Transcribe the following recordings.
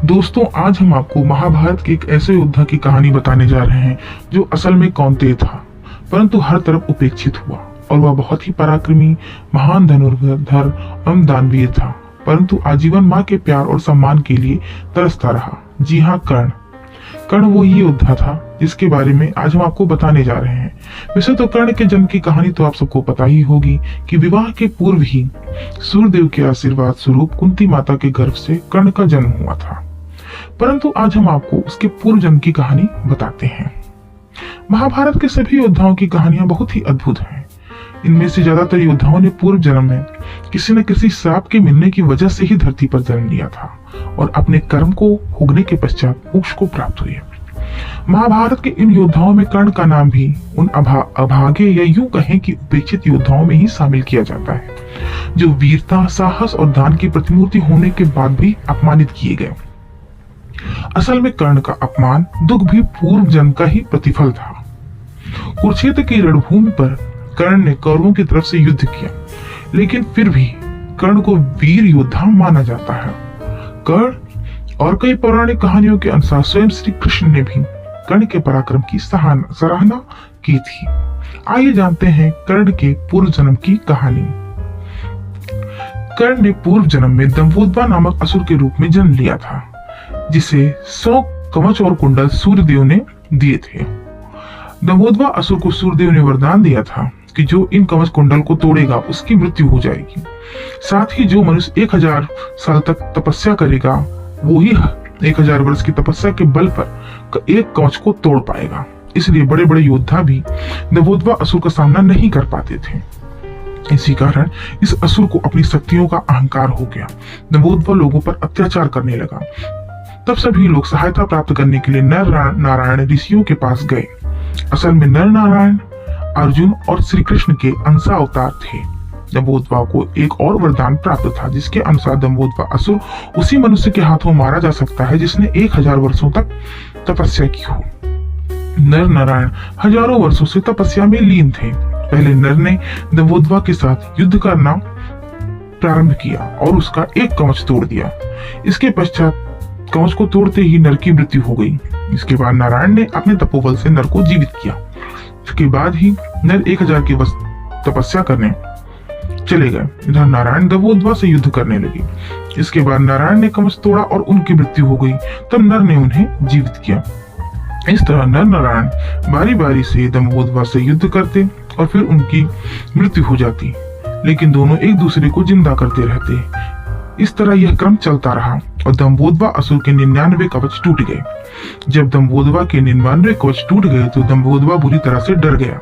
दोस्तों, आज हम आपको महाभारत के एक ऐसे योद्धा की कहानी बताने जा रहे हैं जो असल में कौंतेय था, परंतु हर तरफ उपेक्षित हुआ। और वह बहुत ही पराक्रमी, महान धनुर्धर एवं दानवीर था, परंतु आजीवन माँ के प्यार और सम्मान के लिए तरसता रहा। जी हाँ, कर्ण। कर्ण वो ही योद्धा था जिसके बारे में आज हम आपको बताने जा रहे हैं। वैसे तो कर्ण के जन्म की कहानी तो आप सबको पता ही होगी कि विवाह के पूर्व ही सूर्यदेव के आशीर्वाद स्वरूप कुंती माता के गर्भ से कर्ण का जन्म हुआ था। परंतु आज हम आपको उसके पूर्व जन्म की कहानी बताते हैं। महाभारत के सभी योद्धाओं की कहानियां बहुत ही अद्भुत हैं। इनमें से ज्यादातर योद्धाओं ने पूर्व जन्म में किसी न किसी श्राप के मिलने की वजह से ही धरती पर जन्म लिया था और अपने कर्म को भोगने के पश्चात मोक्ष को प्राप्त हुए। महाभारत के इन योद्धाओं में कर्ण का नाम भी उन अभागे या यूं कहें कि उपेक्षित योद्धाओं में ही शामिल किया जाता है, जो वीरता, साहस और दान की प्रतिमूर्ति होने के बाद भी अपमानित किए गए। असल में कर्ण का अपमान दुख भी पूर्व जन्म का ही प्रतिफल था। कुरुक्षेत्र की रणभूमि पर कर्ण ने कौरवों की तरफ से युद्ध किया, लेकिन फिर भी कर्ण को वीर योद्धा माना जाता है। कर्ण और कई पौराणिक कहानियों के अनुसार स्वयं श्री कृष्ण ने भी कर्ण के पराक्रम की सराहना की थी। आइए जानते हैं कर्ण के पूर्व जन्म की कहानी। कर्ण ने पूर्व जन्म में दंभोदवा नामक असुर के रूप में जन्म लिया था, जिसे 100 कवच और कुंडल सूर्यदेव ने दिए थे। दंभोदवा असुर को सूर्यदेव ने वरदान दिया था कि जो इन कवच कुंडल को तोड़ेगा उसकी मृत्यु हो जाएगी। साथ ही जो मनुष्य 1000 साल तक तपस्या करेगा वो ही 1000 वर्ष की तपस्या के बल पर एक कवच को तोड़ पाएगा। इसलिए बड़े बड़े योद्धा भी दंभोदवा असुर का सामना नहीं कर पाते थे। इसी कारण इस असुर को अपनी शक्तियों का अहंकार हो गया। दंभोदवा लोगों पर अत्याचार करने लगा। तब सभी लोग सहायता प्राप्त करने के लिए नर नारायण ऋषियों के पास गए। असल में नर नारायण अर्जुन और श्री कृष्ण के अंशावतार थे। दंभोदवा को एक और वरदान प्राप्त था, जिसके अनुसार दंभोदवा असुर उसी मनुष्य के हाथों मारा जा सकता है जिसने 1000 वर्षों तक तपस्या की हो। नर नारायण हजारों वर्षों से तपस्या में लीन थे। पहले नर ने दंभोदवा के साथ युद्ध करना प्रारंभ किया और उसका एक कवच तोड़ दिया। इसके पश्चात कवच को तोड़ते ही नर की मृत्यु हो गई। इसके बाद नारायण ने अपने तपोबल से नर को जीवित किया। इसके बाद ही नर 1000 की तपस्या करने चले गए। इधर नारायण दंभोदवा से युद्ध करने लगे। इसके बाद नारायण ने कवच तोड़ा और उनकी मृत्यु हो गई। तब नर ने उन्हें जीवित किया। इस तरह नर नारायण बारी बारी से दंभोदवा से युद्ध करते और फिर उनकी मृत्यु हो जाती, लेकिन दोनों एक दूसरे को जिंदा करते रहते। इस तरह यह क्रम चलता रहा और दंभोदवा असुर के 99 कवच टूट गए। जब दंभोदवा के 99 कवच टूट गए तो दंभोदवा बुरी तरह से डर गया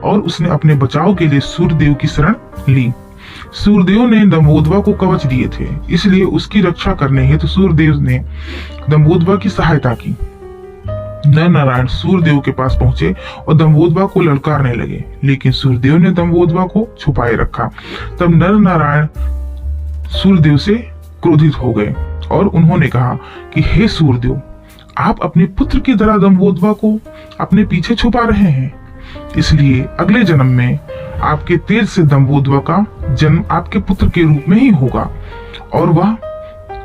और उसने अपने बचाव के लिए सूर्यदेव की शरण ली। सूर्यदेव ने दंभोदवा को कवच दिए थे, इसलिए उसकी रक्षा करने हेतु सूर्यदेव ने दंभोदवा की सहायता की। नर नारायण सूर्यदेव के पास पहुंचे और दंभोदवा को ललकारने लगे, लेकिन सूर्यदेव ने दंभोदवा को छुपाए रखा। तब नर नारायण सूर्यदेव से क्रोधित हो गए और उन्होंने कहा कि हे सूर्यदेव, आप अपने पुत्र की तरह दंभोदवा को अपने पीछे छुपा रहे हैं। इसलिए अगले जन्म में आपके तेज से दंभोदवा का जन्म आपके पुत्र के रूप में ही होगा और वह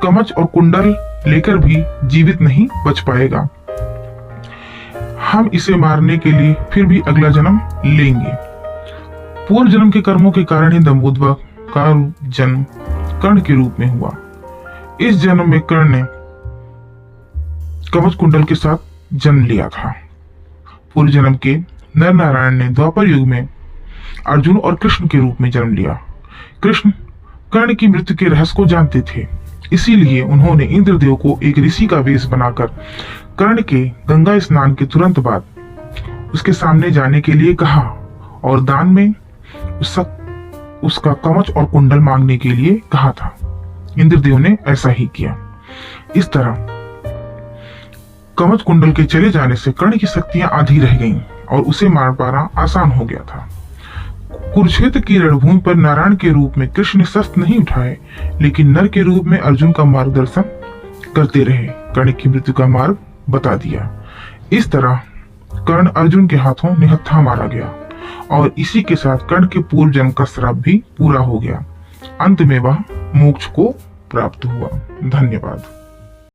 कवच और कुंडल लेकर भी जीवित नहीं बच पाएगा। हम इसे मारने के लिए फिर भी अगला जन्म लेंगे। पूर्व जन्म के कर्मों के कारण ही दंभोदवा का जन्म कर्ण के रूप में हुआ। इस जन्म में कर्ण ने कवच कुंडल के साथ जन्म लिया था। पूर्व जन्म के नर नारायण ने द्वापर युग में अर्जुन और कृष्ण के रूप में जन्म लिया। कृष्ण कर्ण की मृत्यु के रहस्य को जानते थे, इसीलिए उन्होंने इंद्रदेव को एक ऋषि का वेश बनाकर कर्ण के गंगा स्नान के तुरंत बाद उसके सामने जाने के लिए कहा और दान में उसका कवच और कुंडल मांगने के लिए कहा था। इंद्रदेव ने ऐसा ही किया। इस तरह कवच कुंडल के चले जाने से कर्ण की शक्तियां आधी रह गईं और उसे मार पाना आसान हो गया था। कुरुक्षेत्र की रणभूमि पर नारायण के रूप में कृष्ण ने शस्त्र नहीं उठाए, लेकिन नर के रूप में अर्जुन का मार्गदर्शन करते रहे। कर्ण की मृत्यु का मार्ग बता दिया। इस तरह कर्ण अर्जुन के हाथों निहत्था मारा गया और इसी के साथ कर्ण के पूर्व जन्म का श्राप भी पूरा हो गया। अंत में वह मोक्ष को प्राप्त हुआ। धन्यवाद।